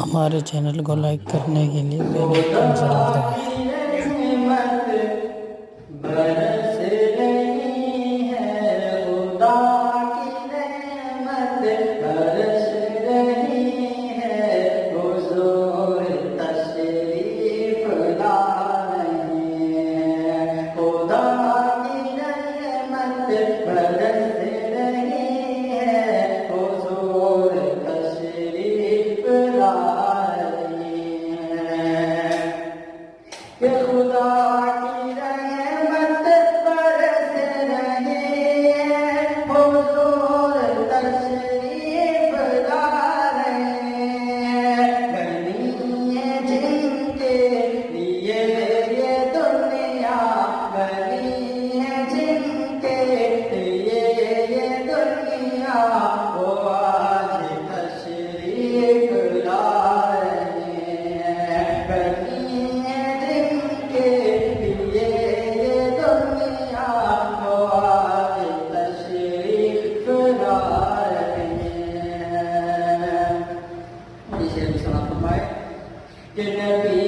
ہمارے چینل کو لائک کرنے کے لیے بیل آئیکن ضرور دبائیں۔ برس رہی ہے خدا کی نعمت، برس رہی ہے حضور تشریف لا رہے ہیں، خدا کی نعمت برس رہی ہے حضور تشریف لا رہے ہیں، کہ خدا کی رحمت برس رہی ہے حضور تشریف لا رہے ہیں، بنی ہے جن کے لیے یہ دنیا، بنی ہے جن کے لیے یہ دنیا، وہ آج تشریف لا رہے ہیں، بنی ہے جن کے لیے یہ دنیا، وہ آج تشریف لا رہے ہیں۔ اس شعر میں سنا فرمائے کہ نبی